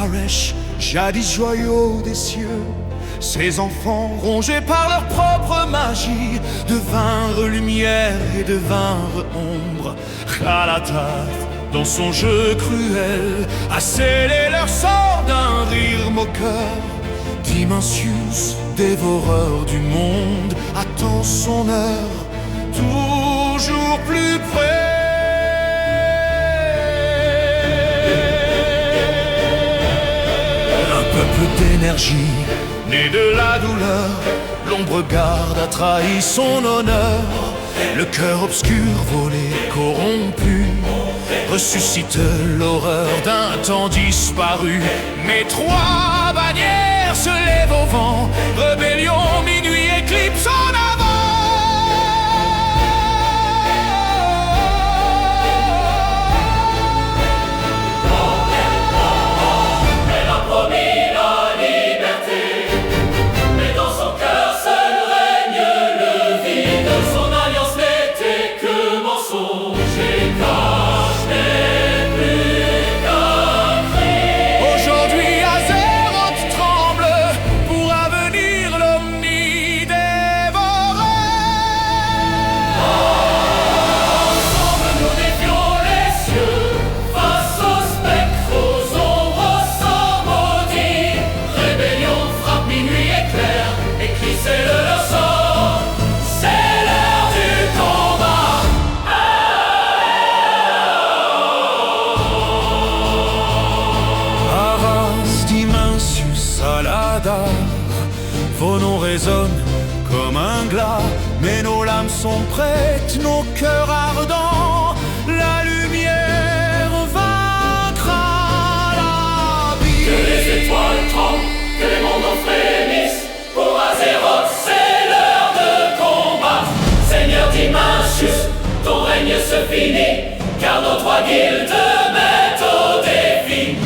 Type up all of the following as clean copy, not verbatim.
Maresh, jadis joyau des cieux, ces enfants rongés par leur propre magie devinrent lumière et devinrent ombre. Khalatat, dans son jeu cruel, a scellé leur sort d'un rire moqueur. Dimensius, dévoreur du monde, attend son heure, toujours plus près. Un peuple d'énergie, né de la douleur, l'ombre garde a trahi son honneur. Le cœur obscur, volé, corrompu, ressuscite l'horreur d'un temps disparu. Mais trois bannières se lèvent au vent, rébellion, minuit, éclipse en avant. Elle a promis la liberté, mais dans son cœur seul règne le vide. Son alliance n'était que mensonge et cache n'est plus qu'un cri. Aujourd'hui Azeroth tremble, pour avenir l'omnidévoré. Ensemble nous défions les cieux, face aux spectres, aux ombres sans maudits. Rébellion frappe, minuit éclair, écrit c'est leur sort, c'est l'heure du combat. Arras, Dimensius, Saladar, vos noms résonnent comme un glas, mais nos lames sont prêtes, nos cœurs ardents. La lumière vaincra Que les l'abîme. étoiles tremblent, que les mondes en frémissent. Pour Azeroth, c'est l'heure de combat. Seigneur Dimensius, ton règne se finit, car nos trois guildes mettent au défi.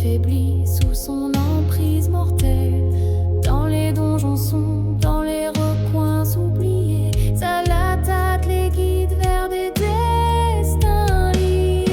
affaibli sous son emprise mortelle. Dans les donjons sombres, dans les recoins oubliés, seule attaque les guide vers des destins liés.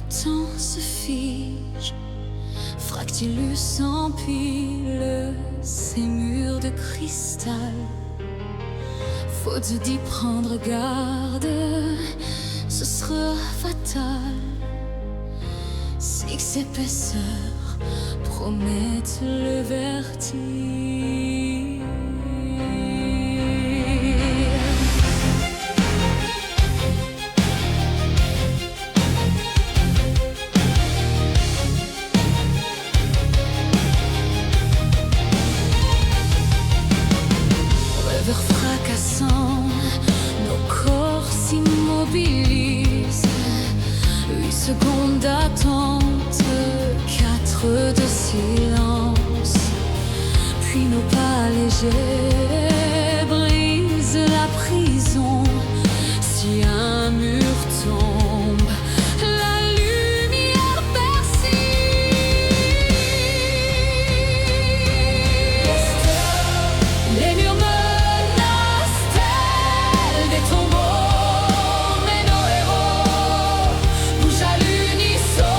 temps se fige, Fractylus empile ses murs de cristal. Faute d'y prendre garde, ce sera fatal. Six épaisseurs promettent le vertige. Rêveurs fracassants, nos corps s'immobilisent. 8 secondes d'attente, 4 de silence. Puis nos pas légers brisent la prison. Si un mur tombe, la lumière persiste. Les murs menacent-elles des tombeaux, mais nos héros bougent à l'unisson.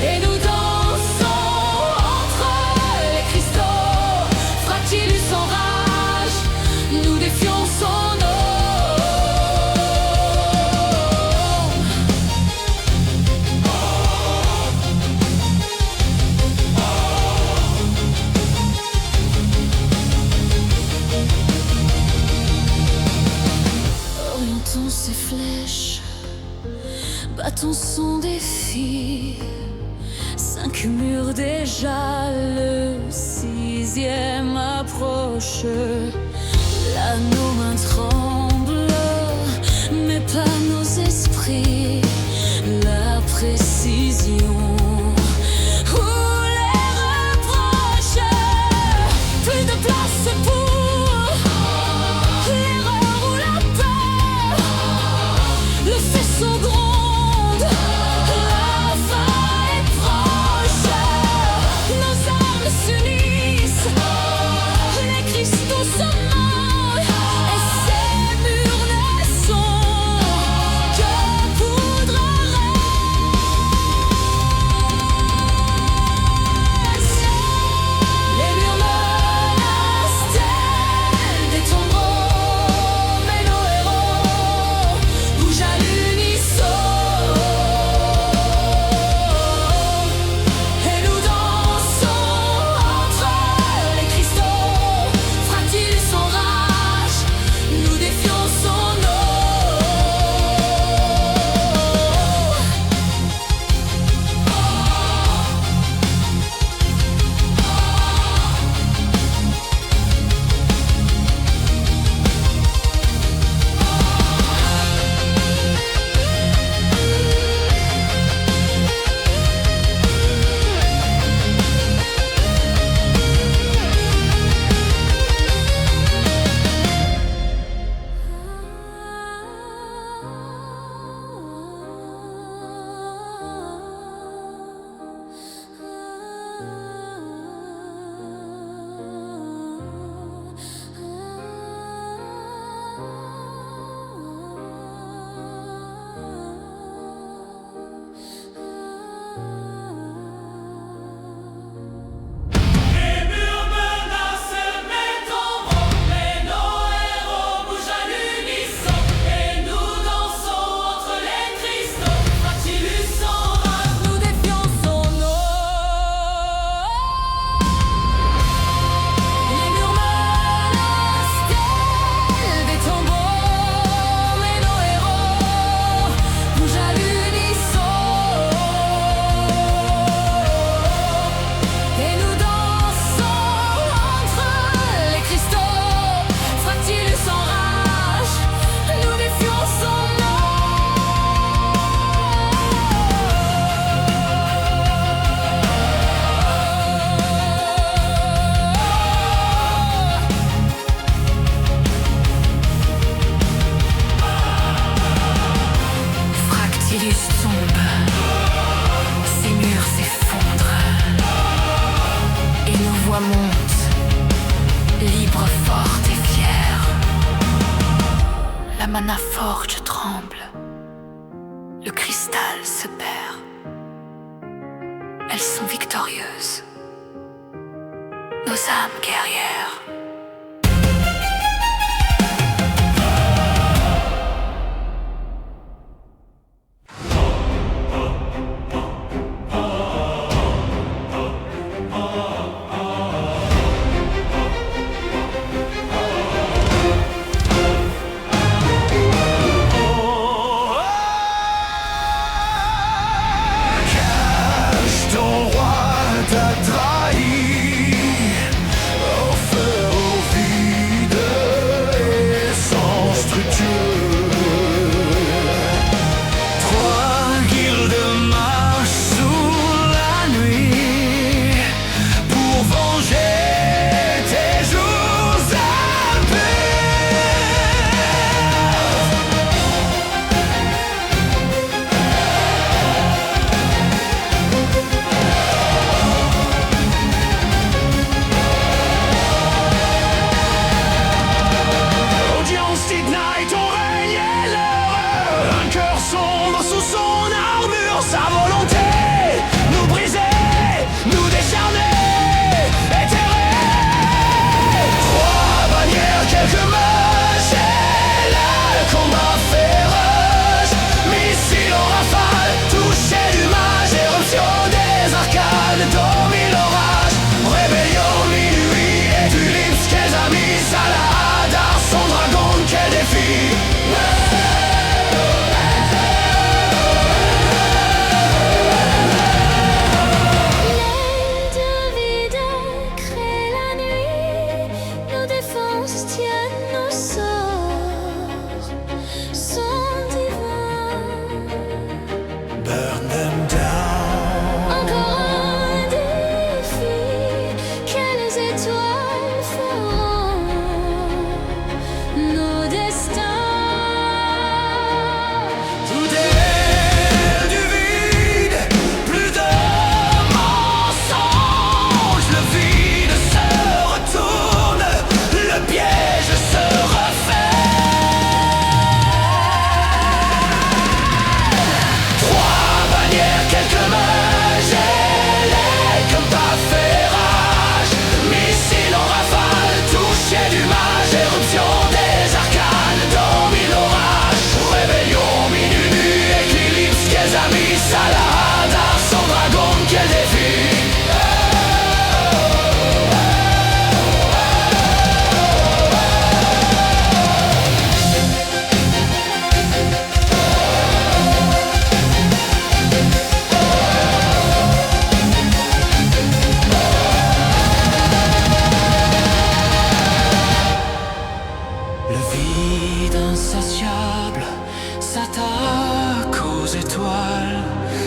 Et nous dansons entre les cristaux. Fractylus enrage, nous défions son nom. Orientons ses flèches, battons son défi. 5 murs déjà, le 6e approche. Là nos mains tremblent, mais pas nos esprits. La précision ou les reproches. Plus de place pour l'erreur ou la peur. Le faisceau gronde, la fin est proche. Nos âmes s'unissent, les cristaux se mordent. Et ces murs ne sont que poudre à La mana forge tremble, le cristal se perd. Elles sont victorieuses, nos âmes guerrières. Ton roi t'a trahi, au feu, au vide et sans structure. Trois guildes marchent sous la nuit pour venger tes jours impairs. Night, ton règne est l'heureux. Un cœur sombre sous son armure, sa volonté nous briser, nous décharner, éthérés. Trois bannières, quelques mages, et là le combat féroce. Missile en rafale, toucher du mage, éruption des arcanes, domine l'orage. Rébellion, minuit, éclipse, quels amis, Saladar, son dragon, quel défi. L'aile du vide crée la nuit, nos défenses tiennent nos sorts, sont divins. Burn them down. Encore un défi, quelles étoiles feront nos destins. Tout est du vide, plus de mensonges. Le vide se retourne, le piège se refait. Trois bannières, quelques mages, ailés comme pas fait rage. Missile en rafale, toucher du mage, éruption des arcanes, domine l'orage. Rébellion, minuit, éclipse, quels amis, Saladar, son dragon, quel défi. Le vide insatiable s'attaque aux étoiles.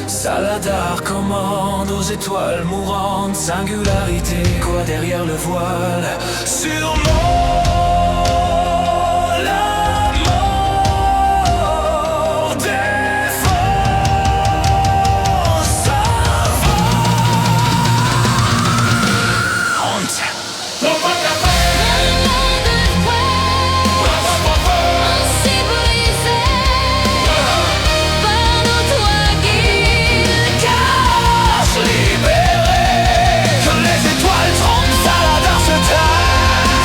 Saladar commande aux étoiles mourantes. Singularité, quoi derrière le voile? Sûrement la mort des forces savantes. Ainsi brisé par nos trois guides, Cache libéré, que les étoiles trompent, Saladar se tait.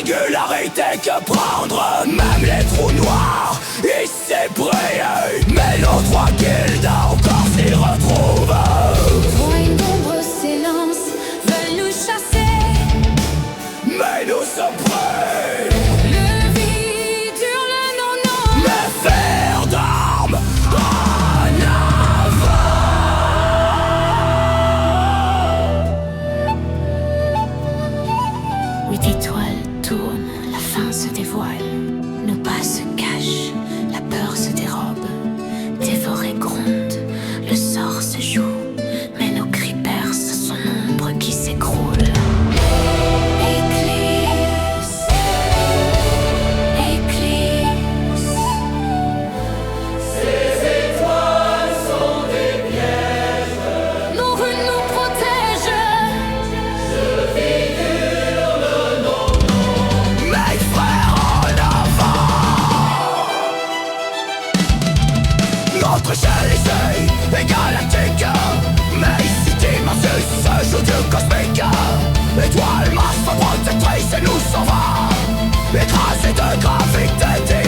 singularité que prendre. Même les trous noirs, ils s'y brillent, mais nos trois guildes encore s'y retrouvent. Toi une ombre s'élance, veulent nous chasser, Mais nous sommes prêts. le vide hurle non non. Les fers d'armes en avant. Huit étoiles tournent, la fin se dévoile, nos pas se cachent, la peur se dérobe, des forêts grondent, le sort se joue, mais nos cris percent son ombre qui s'écroule. Éclipse, éclipse, Ces étoiles sont des pièges. nos rues nous protègent. Mes frères en avant. Notre échelle est galactique, mais ici immense se joue du cosmique. Étoile, masse protectrice et nous s'en va, écrasés de gravité.